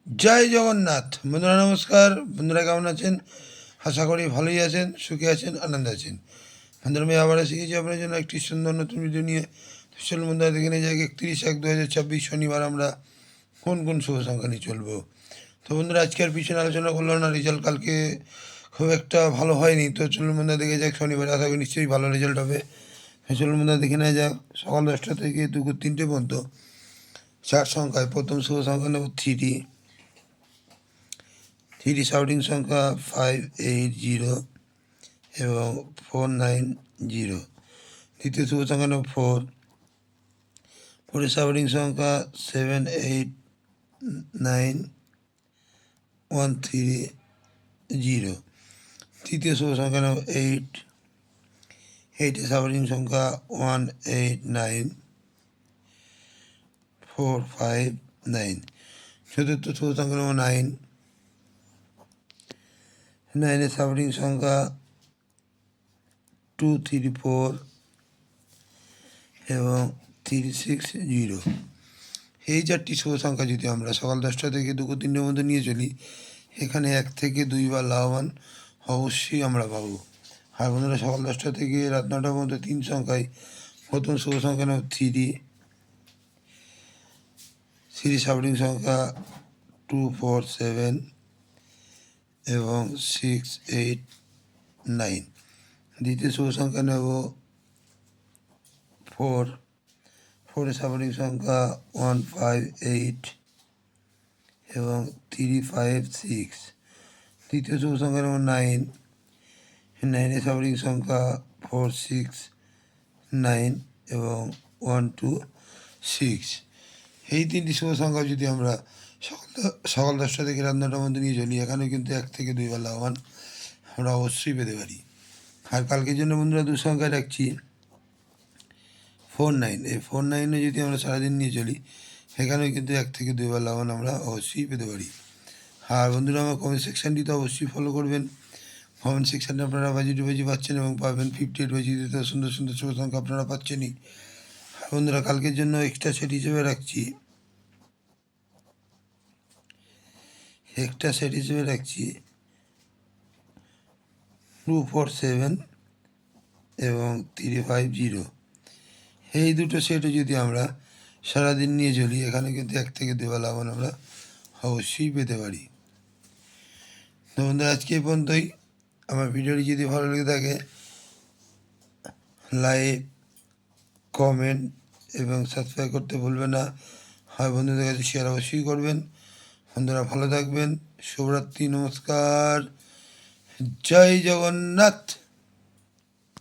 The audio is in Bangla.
জয় জগন্নাথ। বন্ধুরা নমস্কার। বন্ধুরা কেমন আছেন? আশা করি ভালোই আছেন, সুখে আছেন, আনন্দে আছেন। বন্ধুরা আমি আবার এসে গেছি আপনার জন্য একটি সুন্দর নতুন ভিডিও নিয়ে। চলুন বন্ধুরা দেখে নিয়ে যাই 31/1/2026 শনিবার আমরা কোন কোন শুভ সংখ্যা নিয়ে চলবো। তো বন্ধুরা আজকে আর পিছনে আলোচনা করলাম না, রেজাল্ট কালকে খুব একটা ভালো হয়নি। তো চলুন বন্ধুরা দেখে যাক শনিবার, আশা করি নিশ্চয়ই ভালো রেজাল্ট হবে। চলুন বন্ধুরা দেখে নেওয়া যাক সকাল 10টা থেকে দুপুর 3টে পর্যন্ত চার সংখ্যায় প্রথম শুভ সংখ্যা নেব থ্রি সাউন্ডিং সংখ্যা 580 এবং 490। দ্বিতীয় শুভ সংখ্যা নেব ফোরের সাউন্ডিং সংখ্যা 78913। তৃতীয় শুভ সংখ্যা নেব এইটের সাউন্ডিং সংখ্যা 189459। চতুর্থ শুভ সংখ্যা নেব নাইনের সাউন্ডিং সংখ্যা 234 এবং 360। এই চারটি শুভ সংখ্যা যদি আমরা সকাল 10টা থেকে দুপুর 3টের মধ্যে নিয়ে চলি, এখানে 1 থেকে 2 বার লাভবান অবশ্যই আমরা পাবো। আর বন্ধুরা সকাল 10টা থেকে রাত 9টার মধ্যে 3 সংখ্যায় প্রথম শুভ সংখ্যা নেব থ্রি সাউন্ডিং সংখ্যা 247 এবং 689। দ্বিতীয় শুভ সংখ্যা নেব ফোরের সাউন্ডিং সংখ্যা 158 এবং 356। তৃতীয় শুভ সংখ্যা নেব নাইনের সাউন্ডিং সংখ্যা 469 এবং 126। এই তিনটি শুভ সংখ্যা যদি আমরা সকাল 10টা থেকে রাত 9টার মধ্যে নিয়ে চলি, এখানেও কিন্তু 1 থেকে 2 বার লাভবান আমরা অবশ্যই পেতে পারি। আর কালকের জন্য বন্ধুরা 2 সংখ্যা রাখছি 49। এই 49-এ যদি আমরা সারাদিন নিয়ে চলি, এখানেও কিন্তু 1 থেকে 2 বার লাভবান আমরা অবশ্যই পেতে পারি। আর বন্ধুরা আমার কমেন্ট সেকশানটি তো অবশ্যই ফলো করবেন। কমেন্ট সেকশানে আপনারা বাজি পাচ্ছেন এবং পাবেন 58 বাজিতে সুন্দর সুন্দর শুভ সংখ্যা আপনারা পাচ্ছেনই। আর বন্ধুরা কালকের জন্য এক্সট্রা সেট হিসেবে রাখছি 247 এবং 350। এই দুটো সেটও যদি আমরা সারাদিন নিয়ে চলি, এখানে কিন্তু 1 থেকে 2 বার লাভবান আমরা অবশ্যই পেতে পারি। তো বন্ধুরা আজকে এই পর্যন্তই। আমার ভিডিওটি যদি ভালো লেগে থাকে লাইক, কমেন্ট এবং সাবস্ক্রাইব করতে ভুলবেন না। আর বন্ধুদের কাছে শেয়ার অবশ্যই করবেন। বন্ধুরা ভালো থাকবেন। শুভরাত্রি, নমস্কার, জয় জগন্নাথ।